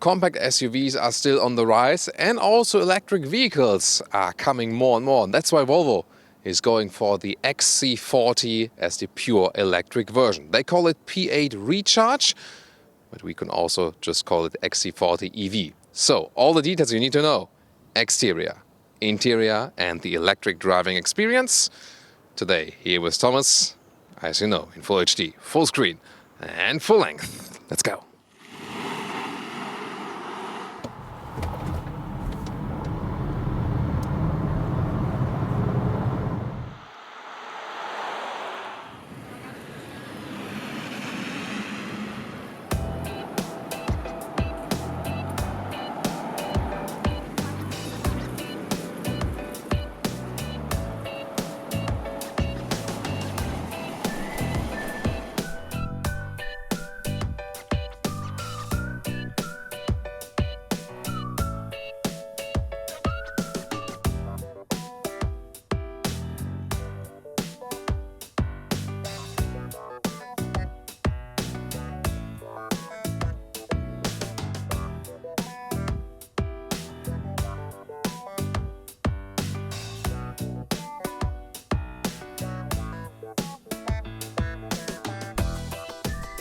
Compact SUVs are still on the rise, and also electric vehicles are coming more and more. And that's why Volvo is going for the XC40 as the pure electric version. They call it P8 Recharge, but we can also just call it XC40 EV. So, all the details you need to know: exterior, interior, and the electric driving experience. Today, here with Thomas, as you know, in full HD, full screen, and full length. Let's go.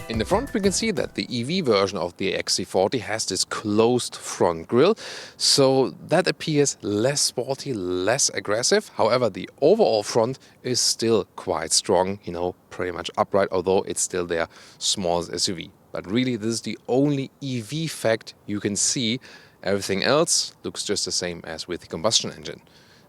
In the front we can see that the EV version of the XC40 has this closed front grille, so that appears less sporty, less aggressive. However, the overall front is still quite strong, you know, pretty much upright, although it's still their smallest SUV. But really, this is the only EV fact you can see. Everything else looks just the same as with the combustion engine.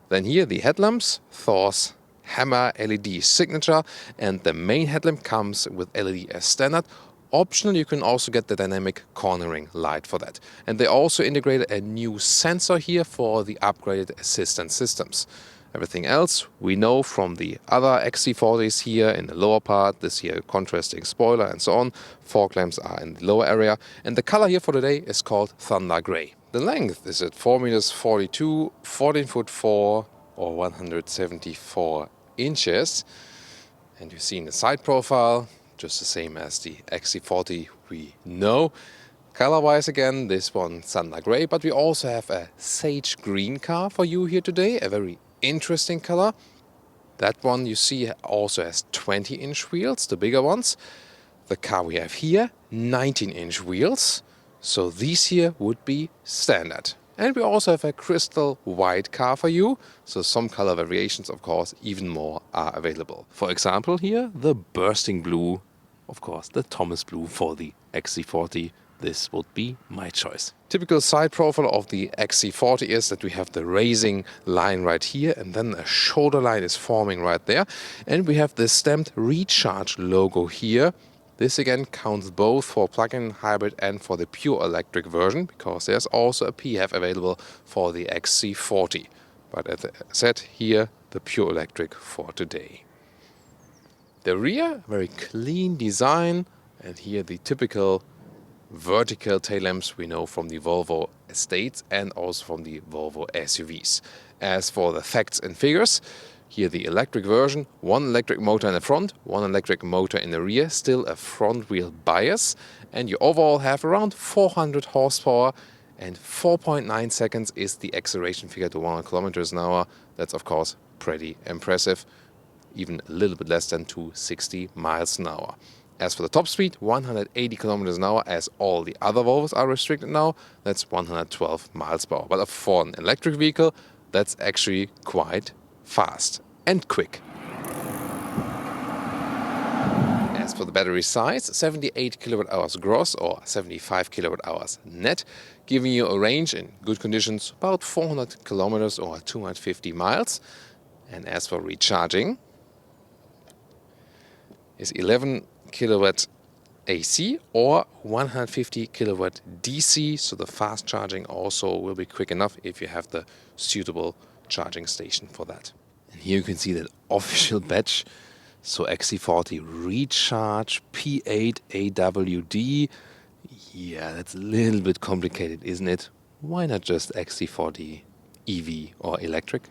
Then here the headlamps, Thor's hammer LED signature, and the main headlamp comes with LED as standard. Optional, you can also get the dynamic cornering light for that. And they also integrated a new sensor here for the upgraded assistance systems. Everything else we know from the other XC40s here in the lower part, this here contrasting spoiler and so on. Fog lamps are in the lower area, and the color here for today is called Thunder Grey. The length is at 4 meters 42, 14 foot 4, or 174 inches. And you see in the side profile, just the same as the XC40 we know. Color-wise again, this one Thunder Grey, but we also have a sage green car for you here today, a very interesting color. That one you see also has 20-inch wheels, the bigger ones. The car we have here, 19-inch wheels, so these here would be standard. And we also have a crystal white car for you, so some color variations, of course, even more are available. For example here, the bursting blue, of course the Thomas blue for the XC40. This would be my choice. Typical side profile of the XC40 is that we have the racing line right here, and then a shoulder line is forming right there. And we have the stamped Recharge logo here. This again counts both for plug-in hybrid and for the pure electric version, because there's also a PHEV available for the XC40. But as I said here, the pure electric for today. The rear, very clean design, and here the typical vertical tail lamps we know from the Volvo estates and also from the Volvo SUVs. As for the facts and figures, here the electric version, one electric motor in the front, one electric motor in the rear, still a front wheel bias, and you overall have around 400 horsepower, and 4.9 seconds is the acceleration figure to 100 kilometers an hour. That's of course pretty impressive, even a little bit less than 260 miles an hour. As for the top speed, 180 kilometers an hour, as all the other Volvos are restricted now. That's 112 miles per hour. But for an electric vehicle, that's actually quite fast and quick. As for the battery size, 78 kilowatt hours gross or 75 kilowatt hours net, giving you a range in good conditions about 400 kilometers or 250 miles. And as for recharging, is 11 kilowatt AC or 150 kilowatt DC, so the fast charging also will be quick enough if you have the suitable charging station for that. And here you can see that official badge, so XC40 Recharge P8 AWD. Yeah, that's a little bit complicated, isn't it? Why not just XC40 EV or electric?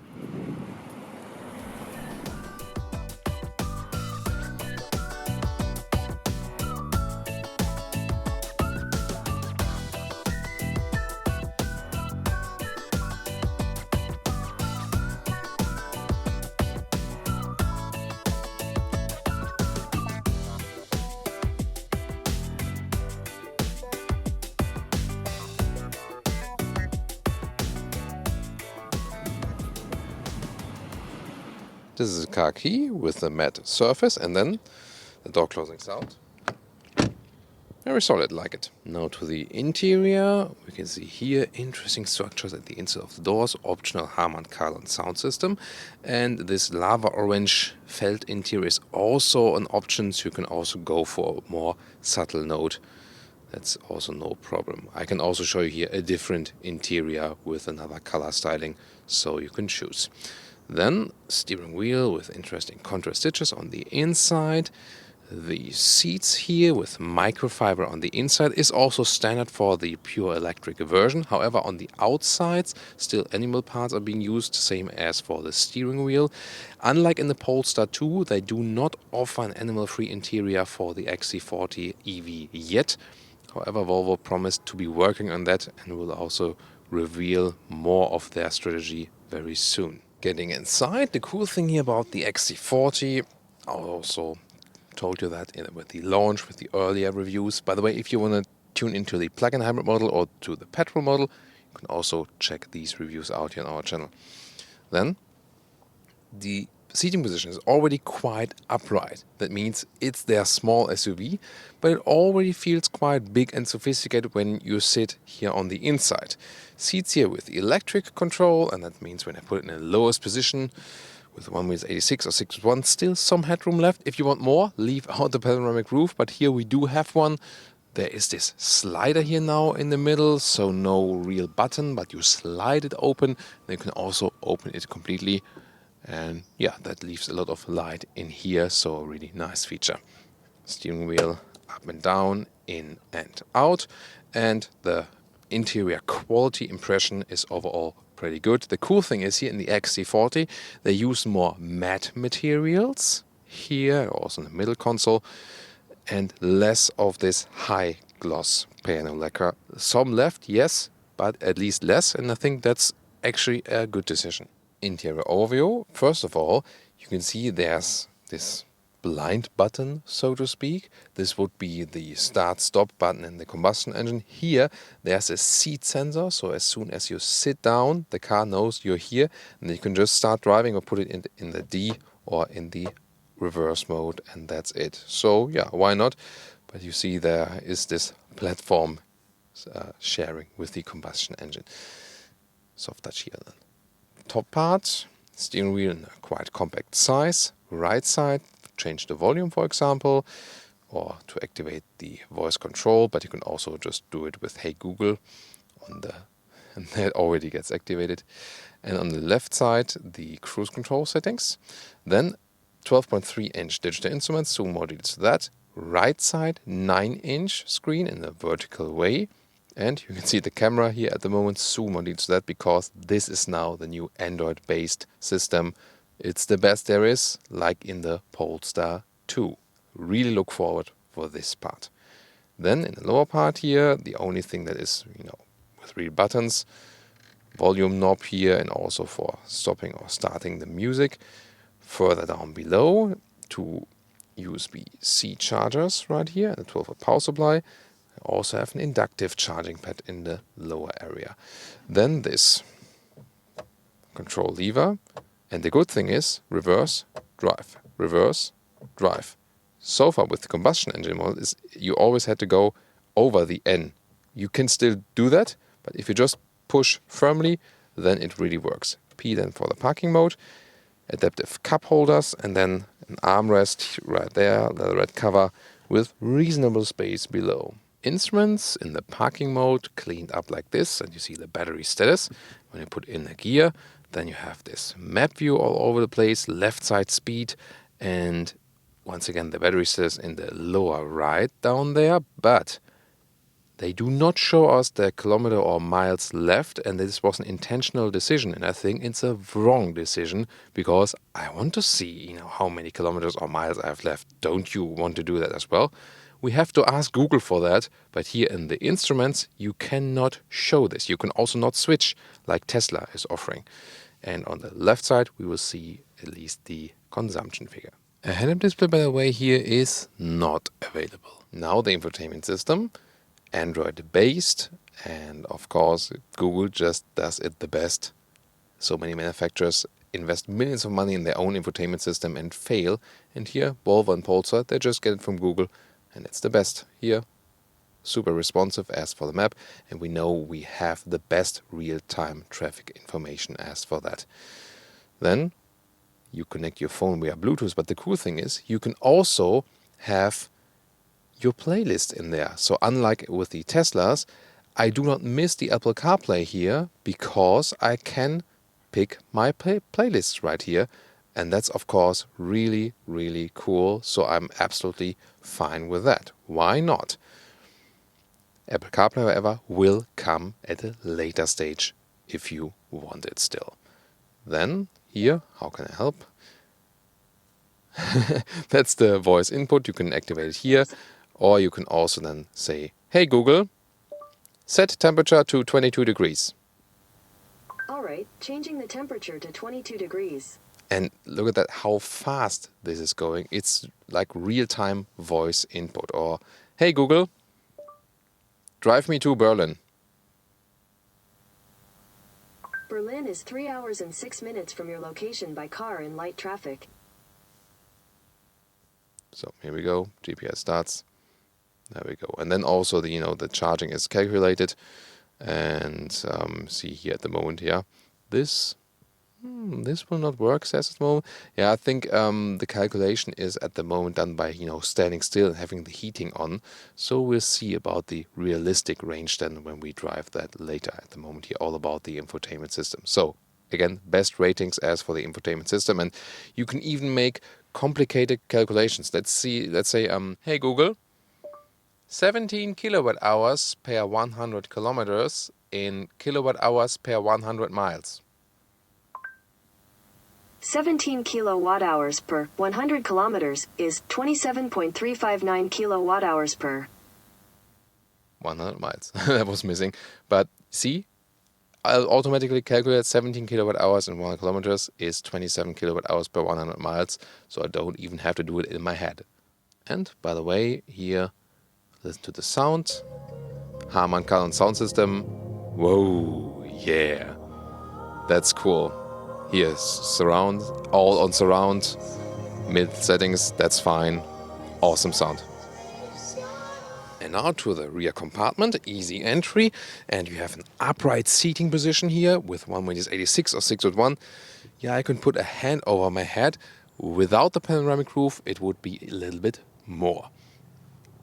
This is a car key with the matte surface, and then the door closing sound. Very solid, like it. Now to the interior. We can see here interesting structures at the inside of the doors, optional Harman Kardon sound system, and this lava orange felt interior is also an option, so you can also go for a more subtle note. That's also no problem. I can also show you here a different interior with another color styling, so you can choose. Then steering wheel with interesting contrast stitches on the inside. The seats here with microfiber on the inside is also standard for the pure electric version. However, on the outsides, still animal parts are being used, same as for the steering wheel. Unlike in the Polestar 2, they do not offer an animal-free interior for the XC40 EV yet. However, Volvo promised to be working on that and will also reveal more of their strategy very soon. Getting inside, the cool thing here about the XC40, I also told you that with the launch, with the earlier reviews. By the way, if you want to tune into the plug-in hybrid model or to the petrol model, you can also check these reviews out here on our channel. Then, the seating position is already quite upright. That means it's their small SUV, but it already feels quite big and sophisticated when you sit here on the inside. Seats here with electric control, and that means when I put it in the lowest position, with 1.86 or 6.1, still some headroom left. If you want more, leave out the panoramic roof, but here we do have one. There is this slider here now in the middle, so no real button, but you slide it open. Then you can also open it completely. And yeah, that leaves a lot of light in here, so a really nice feature. Steering wheel up and down, in and out. And the interior quality impression is overall pretty good. The cool thing is here in the XC40, they use more matte materials here, also in the middle console, and less of this high gloss piano lacquer. Some left, yes, but at least less, and I think that's actually a good decision. Interior overview. First of all, you can see there's this blind button, so to speak. This would be the start-stop button in the combustion engine. Here, there's a seat sensor, so as soon as you sit down, the car knows you're here, and you can just start driving or put it in the D or in the reverse mode, and that's it. So yeah, why not? But you see there is this platform sharing with the combustion engine. Soft touch here then. Top part, steering wheel in a quite compact size. Right side, change the volume, for example, or to activate the voice control, but you can also just do it with Hey Google and that already gets activated. And on the left side, the cruise control settings. Then 12.3-inch digital instruments, soon more details to that. Right side, 9-inch screen in a vertical way. And you can see the camera here at the moment, zoom on to that, because this is now the new Android-based system. It's the best there is, like in the Polestar 2. Really look forward for this part. Then in the lower part here, the only thing that is, with real buttons, volume knob here, and also for stopping or starting the music. Further down below, two USB-C chargers right here, and a 12-volt power supply. Also have an inductive charging pad in the lower area. Then this control lever. And the good thing is reverse, drive, reverse, drive. So far with the combustion engine model is you always had to go over the N. You can still do that, but if you just push firmly, then it really works. P then for the parking mode, adaptive cup holders, and then an armrest right there, the red cover with reasonable space below. Instruments in the parking mode cleaned up like this, and you see the battery status. When you put in a gear, then you have this map view all over the place, left side speed, and once again the battery status in the lower right down there, but they do not show us the kilometer or miles left, and this was an intentional decision, and I think it's a wrong decision, because I want to see, how many kilometers or miles I have left. Don't you want to do that as well? We have to ask Google for that, but here in the instruments, you cannot show this. You can also not switch like Tesla is offering. And on the left side, we will see at least the consumption figure. A head-up display, by the way, here is not available. Now the infotainment system, Android-based, and of course, Google just does it the best. So many manufacturers invest millions of money in their own infotainment system and fail. And here, Volvo and Polestar, they just get it from Google, and it's the best. Here, super responsive as for the map, and we know we have the best real-time traffic information as for that. Then you connect your phone via Bluetooth, but the cool thing is you can also have your playlist in there. So unlike with the Teslas, I do not miss the Apple CarPlay here because I can pick my playlist right here. And that's, of course, really, really cool. So I'm absolutely fine with that. Why not? Apple CarPlay, however, will come at a later stage if you want it still. Then here, how can I help? That's the voice input. You can activate it here, or you can also then say, "Hey Google, set temperature to 22 degrees." All right, changing the temperature to 22 degrees. And look at that, how fast this is going. It's like real-time voice input. Or, "Hey Google, drive me to Berlin." Berlin is 3 hours and 6 minutes from your location by car in light traffic. So here we go. GPS starts. There we go. And then also the charging is calculated. And see here at the moment, yeah, this will not work, says at the moment. Yeah, I think the calculation is at the moment done by standing still and having the heating on. So we'll see about the realistic range then when we drive that later. At the moment here, all about the infotainment system. So again, best ratings as for the infotainment system, and you can even make complicated calculations. Let's say, "Hey Google, 17 kilowatt hours per 100 kilometers in kilowatt hours per 100 miles. 17 kilowatt hours per 100 kilometers is 27.359 kilowatt hours per 100 miles. That was missing. But see, I'll automatically calculate 17 kilowatt hours in 100 kilometers is 27 kilowatt hours per 100 miles. So I don't even have to do it in my head. And by the way, here, listen to the sound. Harman Kardon sound system. Whoa, yeah. That's cool. Here, surround, all on surround. Mid settings, that's fine. Awesome sound. And now to the rear compartment, easy entry. And you have an upright seating position here with 1.86 or 6.1. Yeah, I can put a hand over my head. Without the panoramic roof, it would be a little bit more.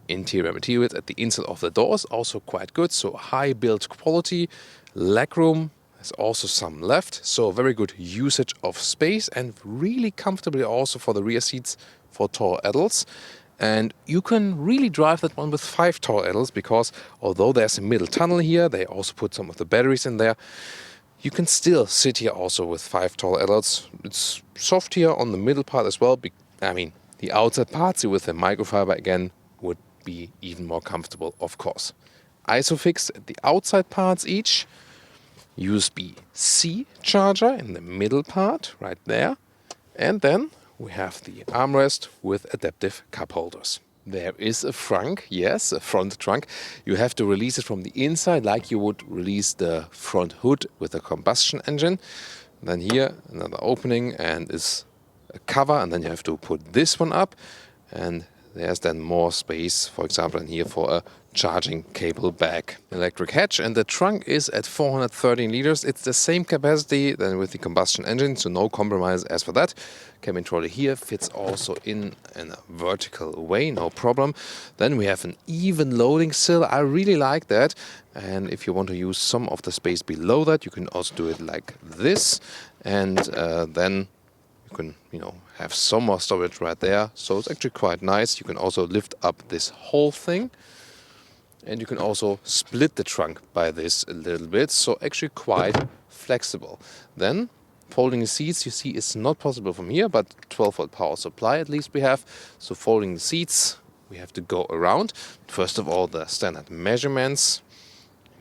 Interior materials at the inside of the doors, also quite good. So high build quality, legroom. There's also some left, so very good usage of space and really comfortably also for the rear seats for tall adults. And you can really drive that one with 5 tall adults because although there's a middle tunnel here, they also put some of the batteries in there. You can still sit here also with 5 tall adults. It's soft here on the middle part as well. I mean, the outside parts with the microfiber again would be even more comfortable, of course. Isofix at the outside parts each. USB-C charger in the middle part, right there. And then we have the armrest with adaptive cup holders. There is a Frunk, yes, a front trunk. You have to release it from the inside like you would release the front hood with a combustion engine. Then here, another opening and is a cover, and then you have to put this one up. And there's then more space, for example, in here for a charging cable bag. Electric hatch, and the trunk is at 413 liters. It's the same capacity than with the combustion engine, so no compromise as for that. Cabin trolley here fits also in a vertical way, no problem. Then we have an even loading sill. I really like that. And if you want to use some of the space below that, you can also do it like this. And then you can, have some more storage right there. So it's actually quite nice. You can also lift up this whole thing. And you can also split the trunk by this a little bit. So actually quite flexible. Then folding the seats, you see it's not possible from here, but 12-volt power supply at least we have. So folding the seats, we have to go around. First of all, the standard measurements.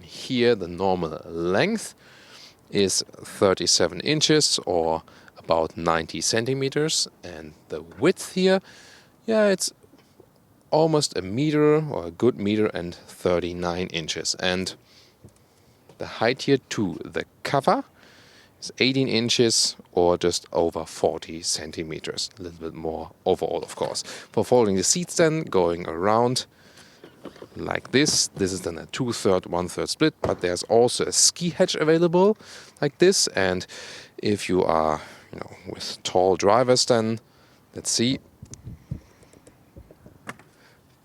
Here the normal length is 37 inches or about 90 centimeters. And the width here, yeah, it's almost a meter or a good meter and 39 inches. And the height here to the cover is 18 inches or just over 40 centimeters. A little bit more overall, of course. For folding the seats then, going around like this. This is then a 2/3, 1/3 split, but there's also a ski hatch available like this. And if you are, with tall drivers, then let's see.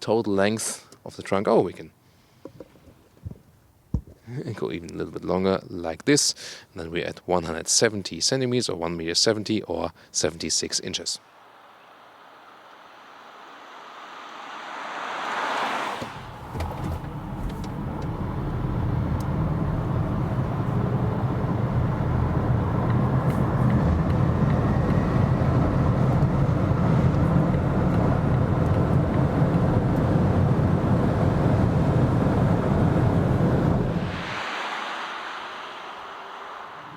Total length of the trunk. Oh, we can go even a little bit longer like this. And then we're at 170 centimeters or 1.70 meters or 76 inches.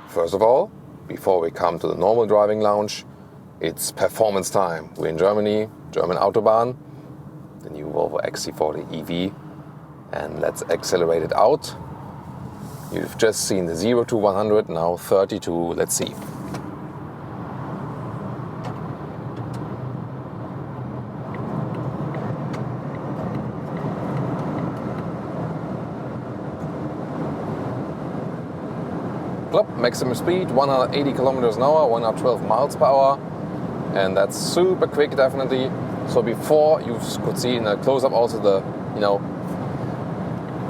First of all, before we come to the normal driving lounge, it's performance time. We're in Germany, German Autobahn, the new Volvo XC40 EV, and let's accelerate it out. You've just seen the 0 to 100, now 32, let's see. Maximum speed 180 kilometers an hour, 112 miles per hour, and that's super quick, definitely. So before, you could see in a close-up also the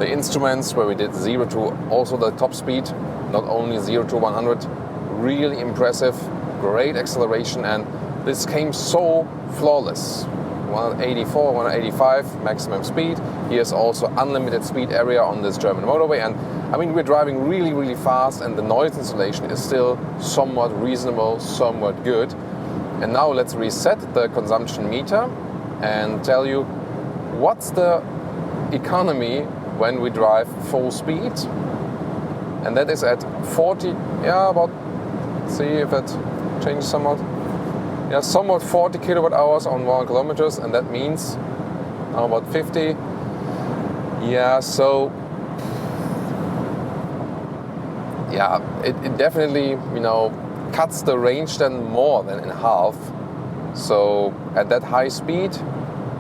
instruments where we did 0 to also the top speed, not only 0 to 100. Really impressive, great acceleration, and this came so flawless. 184, 185 maximum speed. Here's also unlimited speed area on this German motorway, and I mean, we're driving really, really fast, and the noise insulation is still somewhat reasonable, somewhat good. And now let's reset the consumption meter and tell you what's the economy when we drive full speed. And that is at 40, let's see if it changes somewhat. Somewhat 40 kilowatt hours on 1 kilometers, and that means now about 50. It definitely, cuts the range then more than in half. So at that high speed,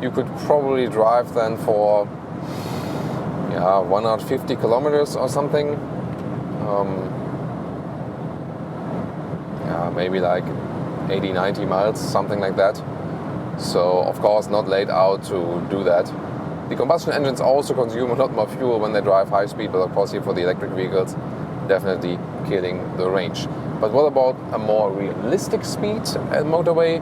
you could probably drive then for 150 kilometers or something. Maybe like 80, 90 miles, something like that. So of course not laid out to do that. The combustion engines also consume a lot more fuel when they drive high speed, but of course here for the electric vehicles, definitely killing the range. But what about a more realistic speed at motorway,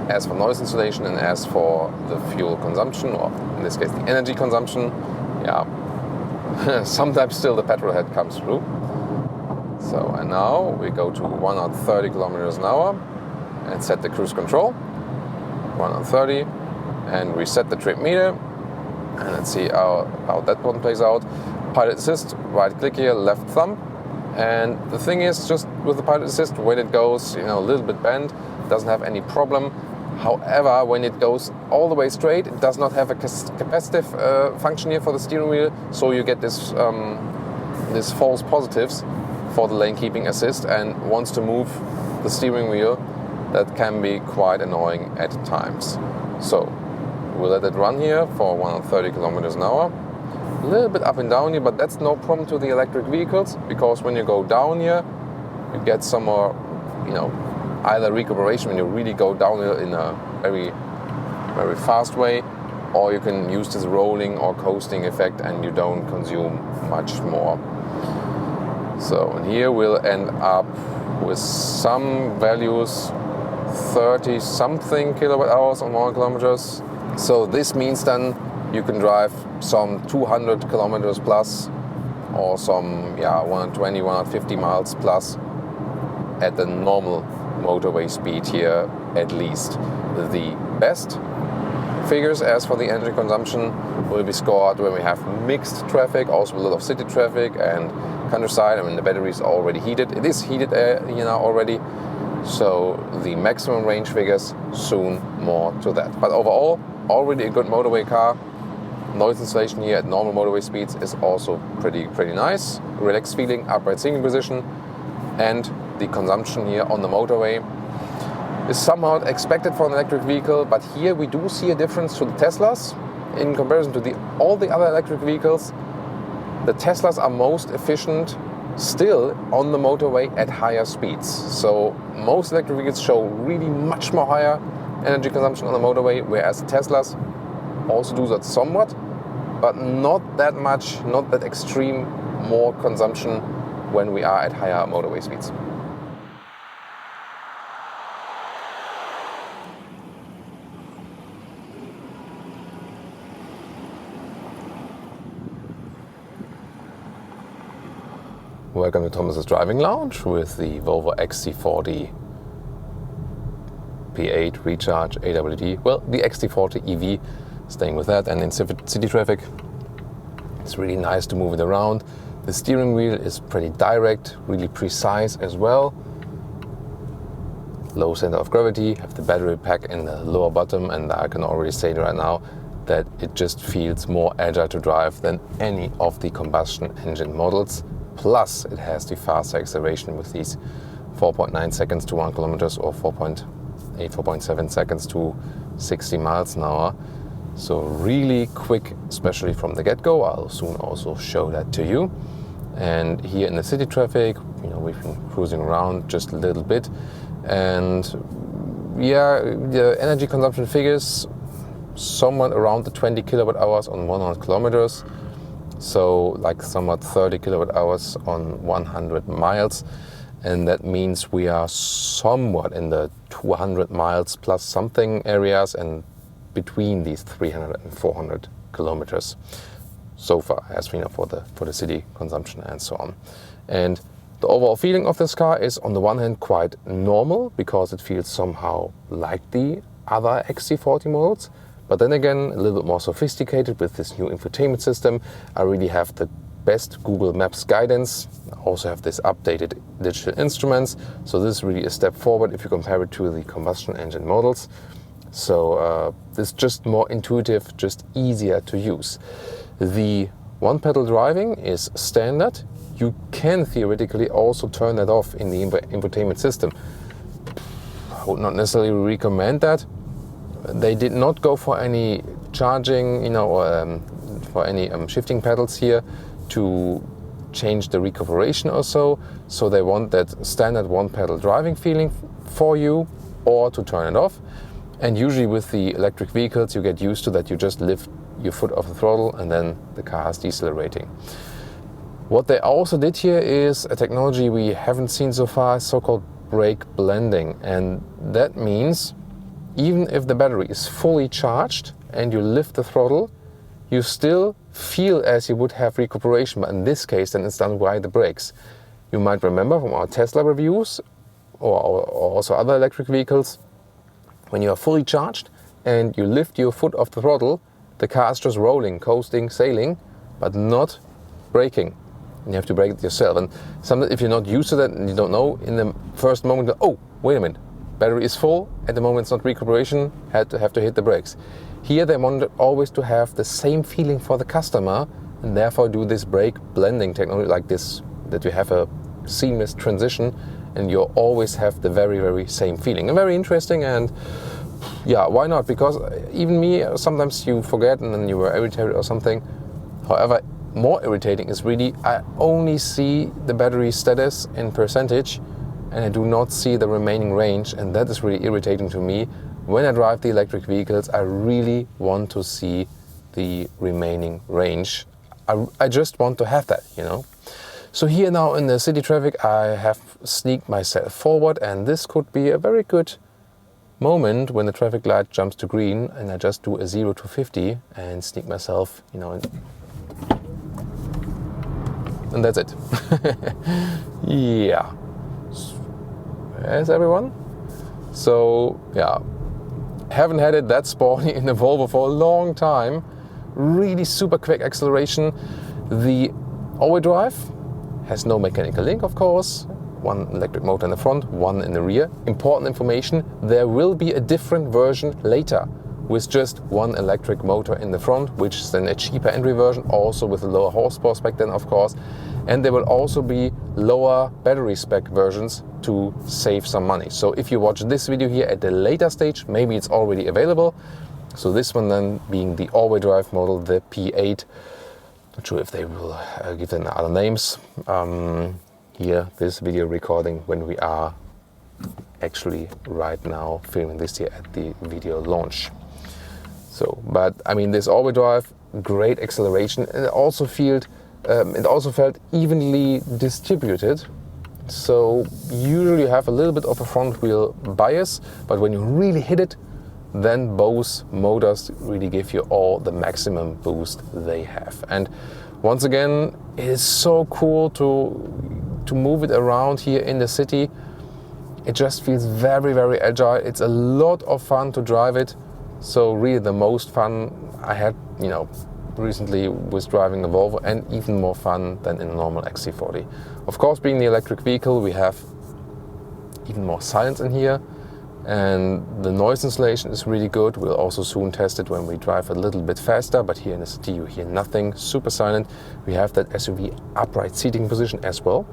as for noise insulation and as for the fuel consumption, or in this case the energy consumption? Sometimes still the petrol head comes through. So, and now we go to 130 kilometers an hour and set the cruise control, 130, and reset the trip meter. And let's see how that one plays out. Pilot assist, right click here, left thumb. And the thing is, just with the pilot assist, when it goes a little bit bent, it doesn't have any problem. However, when it goes all the way straight, it does not have a capacitive function here for the steering wheel, so you get this false positives for the lane keeping assist, and wants to move the steering wheel, that can be quite annoying at times. So we'll let it run here for 130 kilometers an hour. A little bit up and down here, but that's no problem to the electric vehicles, because when you go down here, you get some more, either recuperation when you really go downhill in a very, very fast way, or you can use this rolling or coasting effect and you don't consume much more. So, and here we'll end up with some values, 30 something kilowatt hours on 1 kilometers. So this means then you can drive some 200 kilometers plus, or some 120, 150 miles plus at the normal motorway speed here, at least. The best figures as for the energy consumption will be scored when we have mixed traffic, also a lot of city traffic and countryside. I mean, the battery is already heated. It is heated already. So the maximum range figures, soon more to that. But overall, already a good motorway car. Noise insulation here at normal motorway speeds is also pretty nice. Relaxed feeling, upright sitting position. and the consumption here on the motorway is somehow expected for an electric vehicle, but here we do see a difference to the Teslas. In comparison to all the other electric vehicles, the Teslas are most efficient still on the motorway at higher speeds. So most electric vehicles show really much more higher energy consumption on the motorway, whereas Teslas also do that somewhat, but not that much, not that extreme more consumption when we are at higher motorway speeds. Welcome to Thomas's Driving Lounge with the Volvo XC40 P8 Recharge AWD. Well, the XC40 EV, staying with that, and in city traffic, it's really nice to move it around. The steering wheel is pretty direct, really precise as well. Low center of gravity, have the battery pack in the lower bottom, and I can already say right now that it just feels more agile to drive than any of the combustion engine models. Plus, it has the faster acceleration with these 4.9 seconds to 1 kilometers or 4.7 seconds to 60 miles an hour. So really quick, especially from the get-go. I'll soon also show that to you. And here in the city traffic, we've been cruising around just a little bit. And yeah, the energy consumption figures somewhat around the 20 kilowatt hours on 100 kilometers. So like somewhat 30 kilowatt hours on 100 miles. And that means we are somewhat in the 200 miles plus something areas and between these 300 and 400 kilometers so far, as we know, for the city consumption and so on. And the overall feeling of this car is on the one hand quite normal because it feels somehow like the other XC40 models. But then again, a little bit more sophisticated with this new infotainment system. I really have the best Google Maps guidance. I also have this updated digital instruments. So this is really a step forward if you compare it to the combustion engine models. So this is just more intuitive, just easier to use. The one-pedal driving is standard. You can theoretically also turn that off in the infotainment system. I would not necessarily recommend that. They did not go for any charging, for any shifting pedals here to change the recuperation or so. So they want that standard one-pedal driving feeling for you, or to turn it off. And usually with the electric vehicles, you get used to that. You just lift your foot off the throttle and then the car is decelerating. What they also did here is a technology we haven't seen so far, so-called brake blending. And that means even if the battery is fully charged and you lift the throttle, you still feel as you would have recuperation, but in this case then it's done by the brakes. You might remember from our Tesla reviews or also other electric vehicles, when you are fully charged and you lift your foot off the throttle, the car is just rolling, coasting, sailing, but not braking. And you have to brake it yourself. And sometimes if you're not used to that and you don't know, in the first moment, oh, wait a minute, battery is full, at the moment it's not recuperation, have to hit the brakes. Here they wanted always to have the same feeling for the customer and therefore do this brake blending technology like this, that you have a seamless transition and you always have the very, very same feeling. And very interesting, and yeah, why not? Because even me, sometimes you forget and then you were irritated or something. However, more irritating is really I only see the battery status in percentage and I do not see the remaining range, and that is really irritating to me. When I drive the electric vehicles, I really want to see the remaining range. I just want to have that, So here now in the city traffic, I have sneaked myself forward, and this could be a very good moment when the traffic light jumps to green and I just do a 0 to 50 and sneak myself, and that's it. Yeah. As everyone. So yeah, haven't had it that sporty in the Volvo for a long time. Really super quick acceleration. The all-wheel drive has no mechanical link, of course. One electric motor in the front, one in the rear. Important information, there will be a different version later with just one electric motor in the front, which is then a cheaper entry version, also with a lower horsepower spec then, of course. And there will also be lower battery spec versions to save some money. So if you watch this video here at the later stage, maybe it's already available. So this one then being the all-wheel drive model, the P8. Not sure if they will give them other names. Here, this video recording when we are actually right now filming this here at the video launch. So, but I mean, this all-wheel drive, great acceleration, and it also felt evenly distributed. So usually you have a little bit of a front wheel bias, but when you really hit it, then both motors really give you all the maximum boost they have. And once again, it is so cool to move it around here in the city. It just feels very, very agile. It's a lot of fun to drive it. So really the most fun I had, recently was driving the Volvo, and even more fun than in a normal XC40. Of course, being the electric vehicle, we have even more silence in here, and the noise insulation is really good. We'll also soon test it when we drive a little bit faster, but here in the city you hear nothing, super silent. We have that SUV upright seating position as well.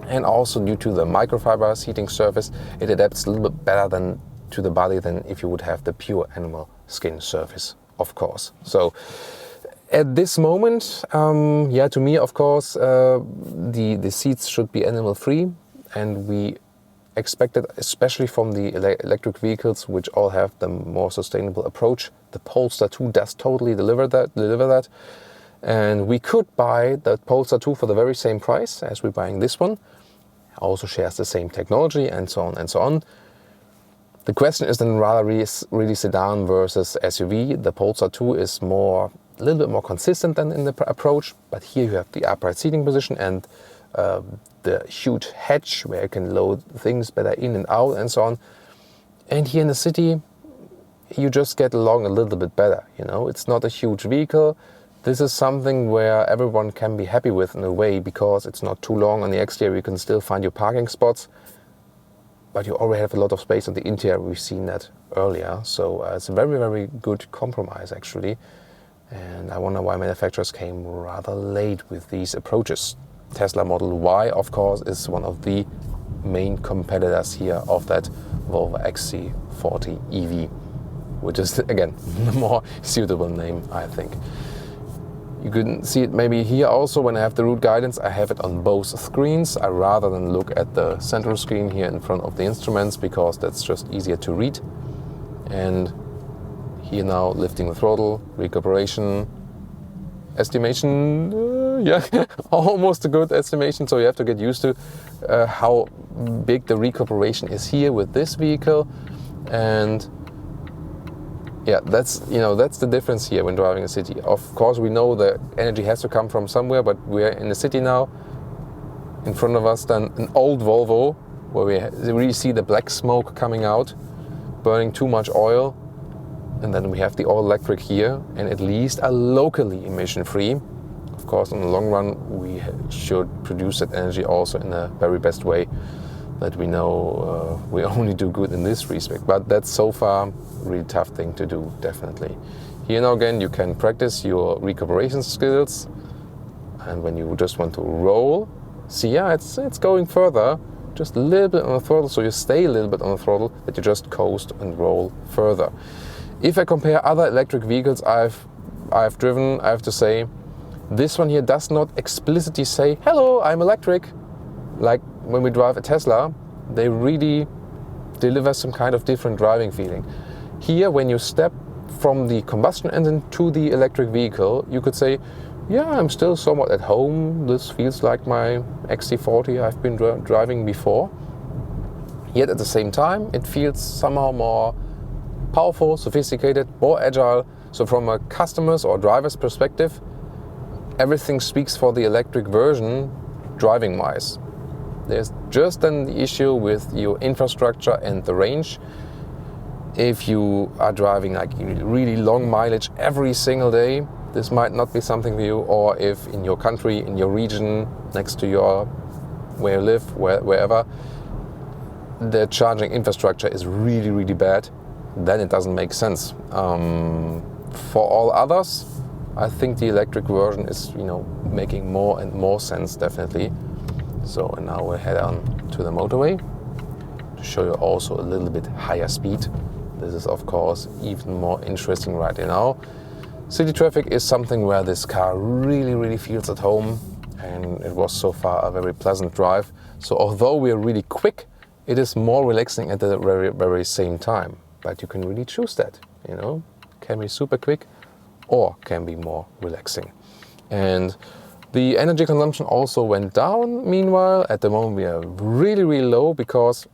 And also due to the microfiber seating surface, it adapts a little bit better to the body than if you would have the pure animal skin surface, of course. So at this moment, to me, of course, the seats should be animal free, and we expect it, especially from the electric vehicles, which all have the more sustainable approach. The Polestar 2 does totally deliver that. And we could buy the Polestar 2 for the very same price as we're buying this one. Also shares the same technology, and so on and so on. The question is then rather really sedan versus SUV. The Polestar 2 is a little bit more consistent than in the approach, but here you have the upright seating position and the huge hatch where you can load things better in and out and so on. And here in the city, you just get along a little bit better. It's not a huge vehicle. This is something where everyone can be happy with in a way, because it's not too long on the exterior. You can still find your parking spots, but you already have a lot of space on the interior. We've seen that earlier. So it's a very, very good compromise actually. And I wonder why manufacturers came rather late with these approaches. Tesla Model Y, of course, is one of the main competitors here of that Volvo XC40 EV, which is, again, the more suitable name, I think. You can see it maybe here also when I have the route guidance. I have it on both screens. I rather than look at the central screen here in front of the instruments, because that's just easier to read. And here now, lifting the throttle, recuperation, estimation, almost a good estimation. So you have to get used to how big the recuperation is here with this vehicle. And yeah, that's the difference here when driving a city. Of course, we know the energy has to come from somewhere, but we're in the city now. In front of us, then an old Volvo where we really see the black smoke coming out, burning too much oil. And then we have the all-electric here, and at least are locally emission-free. Of course, in the long run, we should produce that energy also in the very best way that we know we only do good in this respect. But that's so far a really tough thing to do, definitely. Here now again, you can practice your recuperation skills. And when you just want to roll, see, it's going further. Just a little bit on the throttle, so you stay a little bit on the throttle, that you just coast and roll further. If I compare other electric vehicles I've driven, I have to say, this one here does not explicitly say, hello, I'm electric. Like when we drive a Tesla, they really deliver some kind of different driving feeling. Here, when you step from the combustion engine to the electric vehicle, you could say, yeah, I'm still somewhat at home. This feels like my XC40 I've been driving before. Yet at the same time, it feels somehow more powerful, sophisticated, more agile. So from a customer's or driver's perspective, everything speaks for the electric version driving wise. There's just an issue with your infrastructure and the range. If you are driving like really long mileage every single day, this might not be something for you. Or if in your country, in your region, next to where you live, wherever, the charging infrastructure is really, really bad, then it doesn't make sense. For all others, I think the electric version is, you know, making more and more sense, definitely. So, and now we'll head on to the motorway to show you also a little bit higher speed. This is, of course, even more interesting right now. City traffic is something where this car really feels at home, and it was so far a very pleasant drive. So although we are really quick, it is more relaxing at the very same time. But you can really choose that, you know, can be super quick or can be more relaxing. And the energy consumption also went down meanwhile. At the moment we are really low because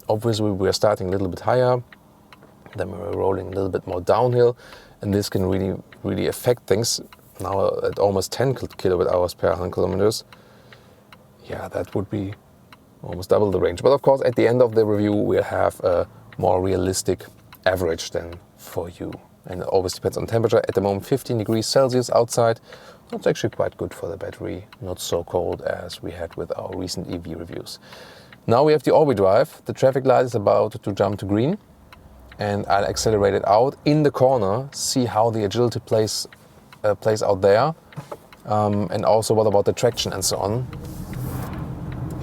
obviously we are starting a little bit higher, then we're rolling a little bit more downhill, and this can really affect things. Now at almost 10 kilowatt hours per 100 kilometers, yeah, that would be almost double the range. But of course, at the end of the review, we'll have a more realistic average than for you. And it always depends on temperature. At the moment, 15 degrees Celsius outside. That's actually quite good for the battery. Not so cold as we had with our recent EV reviews. Now we have the all-wheel drive. The traffic light is about to jump to green. And I'll accelerate it out in the corner, see how the agility plays out there. And also what about the traction and so on.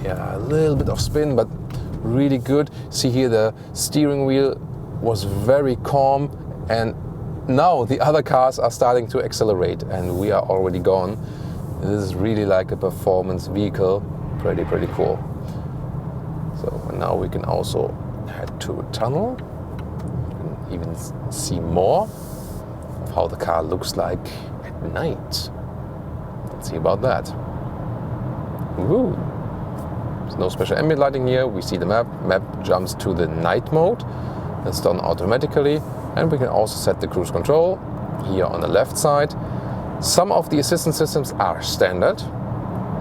Yeah, a little bit of spin, but really good. See here, the steering wheel was very calm, and now the other cars are starting to accelerate and we are already gone. This is really like a performance vehicle. Pretty cool. So now we can also head to a tunnel. You can even see more of how the car looks like at night. Let's see about that. Woo! There's no special ambient lighting here. We see the map. Map jumps to the night mode. That's done automatically. And we can also set the cruise control here on the left side. Some of the assistance systems are standard.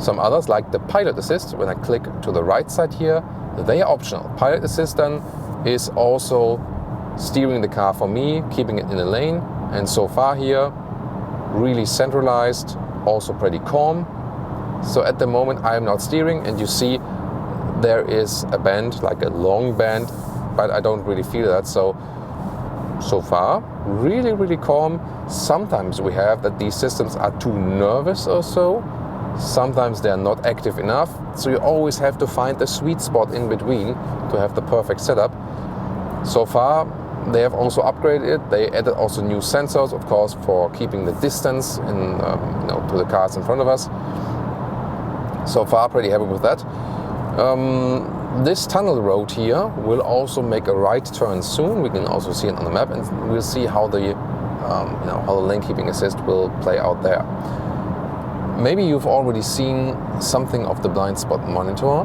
Some others, like the pilot assist, when I click to the right side here, they are optional. Pilot assist then is also steering the car for me, keeping it in a lane. And so far here, really centralized, also pretty calm. So at the moment I am not steering, and you see there is a bend, like a long bend, but I don't really feel that. So far, really calm. Sometimes we have that these systems are too nervous or so. Sometimes they are not active enough. So you always have to find the sweet spot in between to have the perfect setup. So far, they have also upgraded it. They added also new sensors, of course, for keeping the distance in, to the cars in front of us. So far, pretty happy with that. This tunnel road here will also make a right turn soon. We can also see it on the map, and we'll see how the how the lane keeping assist will play out there. Maybe you've already seen something of the blind spot monitor.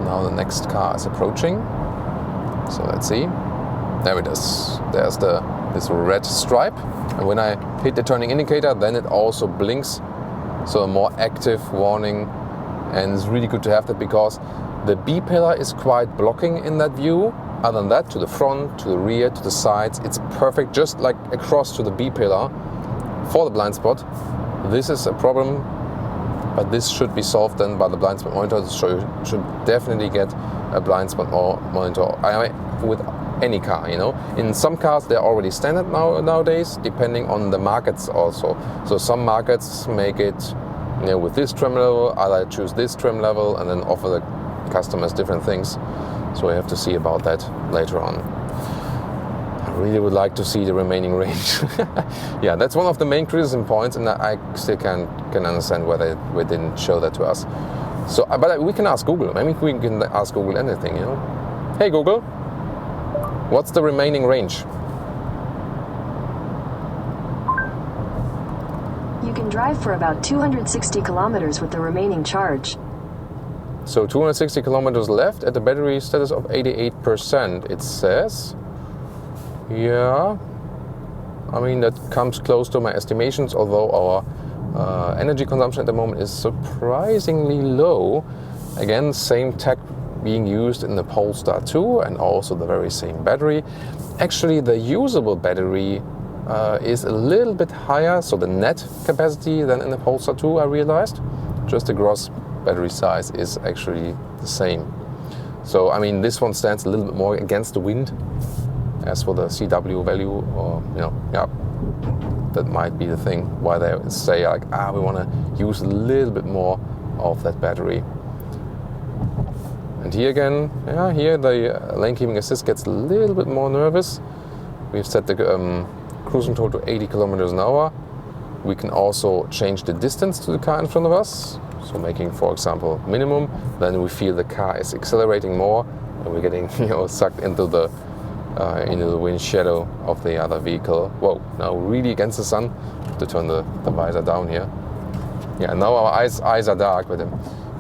Now the next car is approaching. So let's see. There it is. There's this red stripe, and when I hit the turning indicator, then it also blinks. So a more active warning, and it's really good to have that because the B pillar is quite blocking in that view. Other than that, to the front, to the rear, to the sides, it's perfect, just like across to the B pillar for the blind spot. This is a problem, but this should be solved then by the blind spot monitor. So you should definitely get a blind spot monitor with any car, you know. In some cars they're already standard nowadays, depending on the markets also. So some markets make it, with this trim level, I choose this trim level and then offer the customers different things. So we have to see about that later on. I really would like to see the remaining range. Yeah, that's one of the main criticism points, and I still can understand why they didn't show that to us. So, but we can ask Google. Maybe we can ask Google anything, Hey Google, what's the remaining range? You can drive for about 260 kilometers with the remaining charge. So 260 kilometers left at the battery status of 88%, it says. Yeah, I mean, that comes close to my estimations, although our energy consumption at the moment is surprisingly low. Again, same tech being used in the Polestar 2 and also the very same battery. Actually, the usable battery is a little bit higher, so the net capacity than in the Polestar 2, I realized. Just the gross battery size is actually the same. So, I mean, this one stands a little bit more against the wind as for the CW value, or, yeah. that might be the thing why they say like, we want to use a little bit more of that battery. And here again, here the lane keeping assist gets a little bit more nervous. We've set the cruise control to 80 kilometers an hour. We can also change the distance to the car in front of us. So making, for example, minimum, then we feel the car is accelerating more and we're getting sucked into the wind shadow of the other vehicle. Whoa, now really against the sun. To turn the visor down here. Yeah, now our eyes are dark, but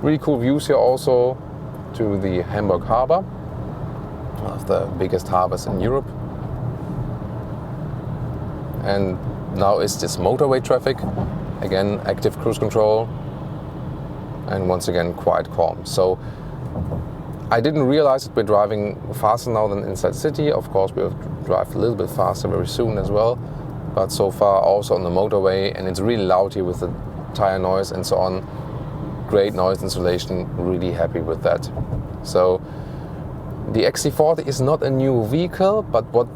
really cool views here also to the Hamburg harbor, one of the biggest harbors in Europe. And now is this motorway traffic, again active cruise control, and once again quite calm. So I didn't realize that we're driving faster now than inside city. Of course we'll drive a little bit faster very soon as well, but so far also on the motorway, and it's really loud here with the tire noise and so on. Great noise insulation, really happy with that. So the XC40 is not a new vehicle, but what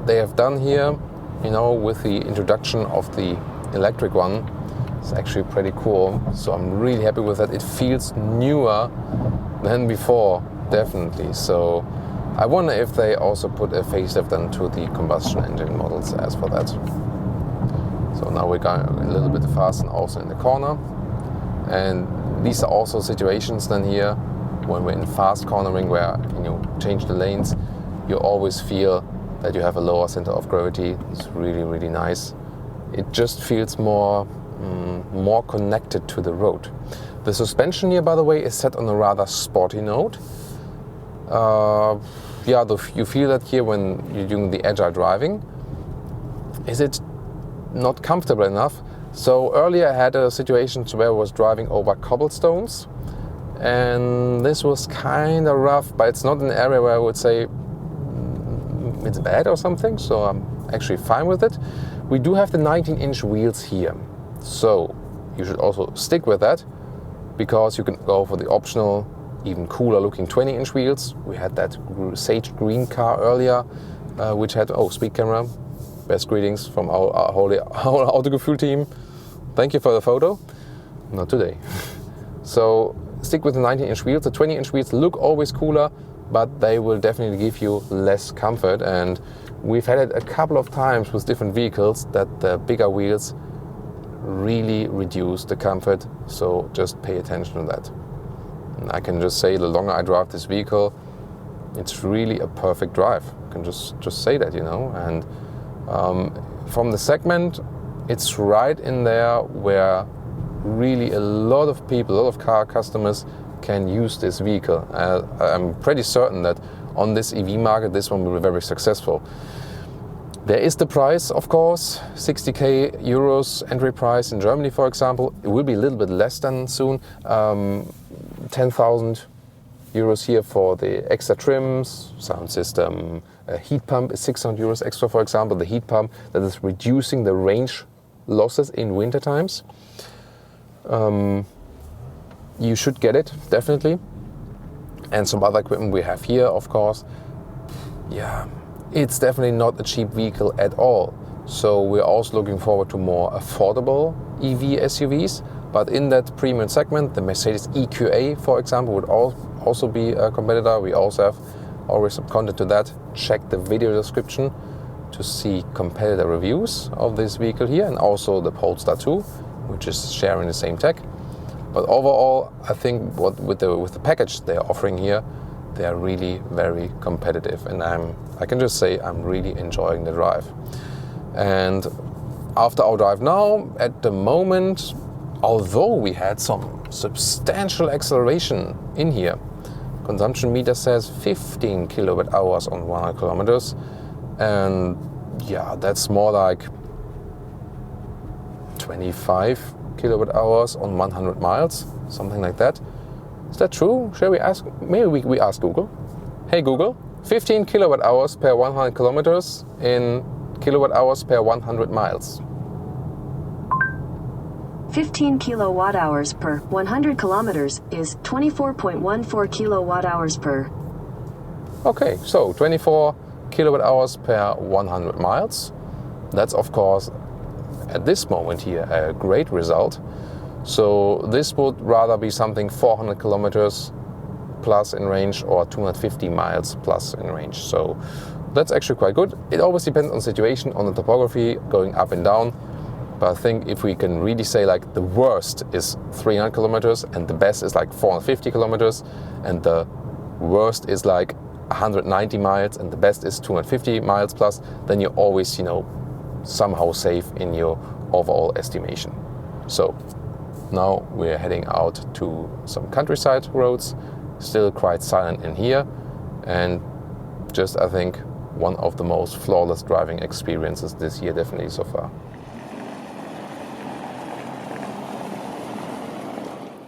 they have done here, with the introduction of the electric one, it's actually pretty cool. So I'm really happy with that. It feels newer than before, definitely. So I wonder if they also put a facelift into the combustion engine models as for that. So now we're going a little bit fast and also in the corner. And these are also situations then here when we're in fast cornering where change the lanes, you always feel that you have a lower center of gravity. It's really, really nice. It just feels more connected to the road. The suspension here, by the way, is set on a rather sporty note. You feel that here when you're doing the agile driving. Is it not comfortable enough? So earlier I had a situation where I was driving over cobblestones, and this was kind of rough, but it's not an area where I would say it's bad or something, so I'm actually fine with it. We do have the 19-inch wheels here, so you should also stick with that, because you can go for the optional, even cooler looking 20-inch wheels. We had that sage green car earlier, which had, speed camera. Best greetings from our whole Autogefuehl team. Thank you for the photo. Not today. So stick with the 19-inch wheels. The 20-inch wheels look always cooler, but they will definitely give you less comfort. And we've had it a couple of times with different vehicles that the bigger wheels really reduce the comfort. So just pay attention to that. And I can just say the longer I drive this vehicle, it's really a perfect drive. I can just say that, And from the segment, it's right in there where really a lot of people, a lot of car customers can use this vehicle. I'm pretty certain that on this EV market, this one will be very successful. There is the price, of course, 60k euros entry price in Germany, for example. It will be a little bit less than soon, 10,000 euros here for the extra trims, sound system. A heat pump is 600 euros extra, for example. The heat pump that is reducing the range losses in winter times. You should get it, definitely. And some other equipment we have here, of course. Yeah, it's definitely not a cheap vehicle at all. So we're also looking forward to more affordable EV SUVs. But in that premium segment, the Mercedes EQA, for example, would also be a competitor. We also have already some content to that. Check the video description to see competitor reviews of this vehicle here, and also the Polestar 2, which is sharing the same tech. But overall, I think with the package they're offering here, they are really very competitive, and I can just say I'm really enjoying the drive. And after our drive now, at the moment, although we had some substantial acceleration in here, consumption meter says 15 kilowatt hours on 100 kilometers, and yeah, that's more like 25 kilowatt hours on 100 miles, something like that. Is that true? Shall we ask? Maybe we ask Google. Hey Google, 15 kilowatt hours per 100 kilometers in kilowatt hours per 100 miles. 15 kilowatt hours per 100 kilometers is 24.14 kilowatt hours per. Okay, so 24 kilowatt hours per 100 miles. That's of course at this moment here a great result. So this would rather be something 400 kilometers plus in range or 250 miles plus in range. So that's actually quite good. It always depends on situation, on the topography, going up and down. But I think if we can really say like the worst is 300 kilometers and the best is like 450 kilometers and the worst is like 190 miles and the best is 250 miles plus, then you're always, somehow safe in your overall estimation. So now we're heading out to some countryside roads, still quite silent in here, and just I think one of the most flawless driving experiences this year definitely so far.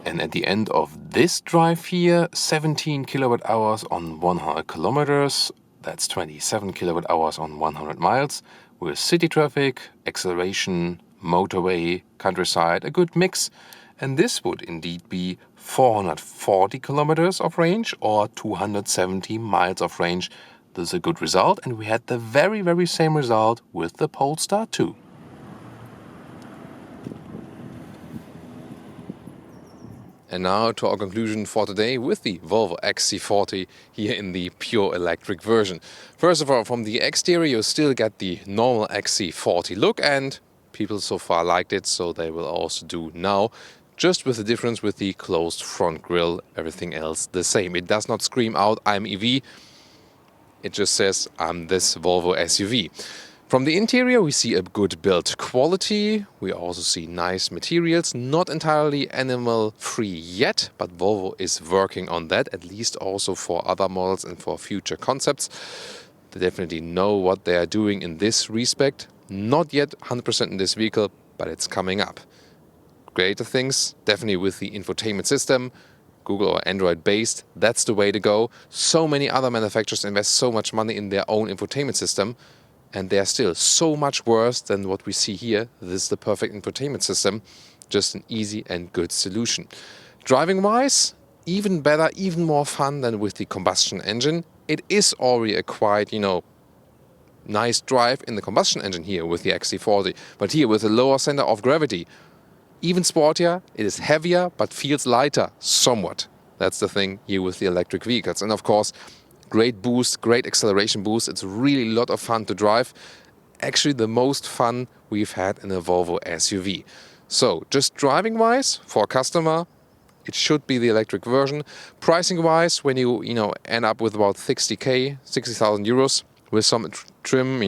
And at the end of this drive here, 17 kilowatt hours on 100 kilometers, that's 27 kilowatt hours on 100 miles, with city traffic, acceleration, motorway, countryside, a good mix. And this would indeed be 440 kilometers of range or 270 miles of range. This is a good result, and we had the very, very same result with the Polestar 2. And now to our conclusion for today with the Volvo XC40 here in the pure electric version. First of all, from the exterior you still get the normal XC40 look, and people so far liked it, so they will also do now. Just with the difference with the closed front grille, everything else the same. It does not scream out I'm EV, it just says I'm this Volvo SUV. From the interior we see a good build quality, we also see nice materials, not entirely animal free yet, but Volvo is working on that, at least also for other models and for future concepts. They definitely know what they are doing in this respect. Not yet 100% in this vehicle, but it's coming up. Greater things, definitely with the infotainment system, Google or Android based, that's the way to go. So many other manufacturers invest so much money in their own infotainment system, and they are still so much worse than what we see here. This is the perfect infotainment system, just an easy and good solution. Driving wise, even better, even more fun than with the combustion engine. It is already a quite, nice drive in the combustion engine here with the XC40, but here with a lower center of gravity, even sportier, it is heavier but feels lighter somewhat. That's the thing here with the electric vehicles. And of course, great boost, great acceleration boost. It's really a lot of fun to drive. Actually the most fun we've had in a Volvo SUV. So just driving wise for a customer, it should be the electric version. Pricing wise, when you end up with about 60,000 euros with some trim,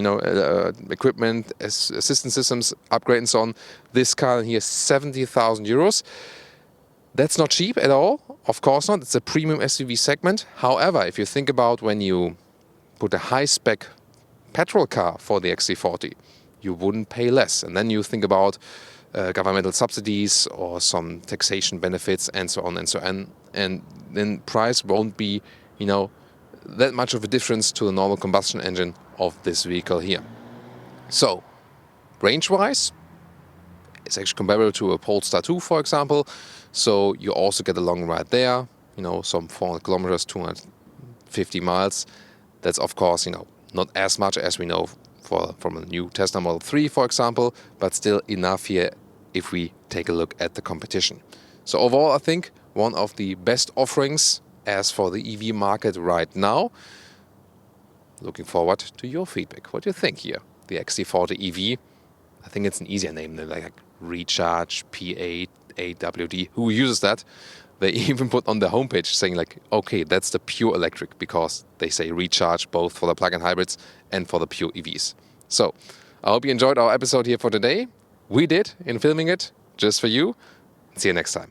equipment, assistance systems, upgrade and so on, this car here 70,000 euros. That's not cheap at all, of course not. It's a premium SUV segment. However, if you think about when you put a high-spec petrol car for the XC40, you wouldn't pay less. And then you think about governmental subsidies or some taxation benefits and so on and so on. And then price won't be, that much of a difference to the normal combustion engine of this vehicle here. So, range-wise, it's actually comparable to a Polestar 2, for example. So you also get a long ride there, some 400 kilometers, 250 miles. That's of course, not as much as we know from a new Tesla Model 3, for example, but still enough here if we take a look at the competition. So overall, I think one of the best offerings as for the EV market right now. Looking forward to your feedback. What do you think here? The XC40 EV, I think it's an easier name than like Recharge, P8 AWD. Who uses that? They even put on their homepage saying like, okay, that's the pure electric, because they say Recharge both for the plug-in hybrids and for the pure EVs. So I hope you enjoyed our episode here for today. We did in filming it just for you. See you next time.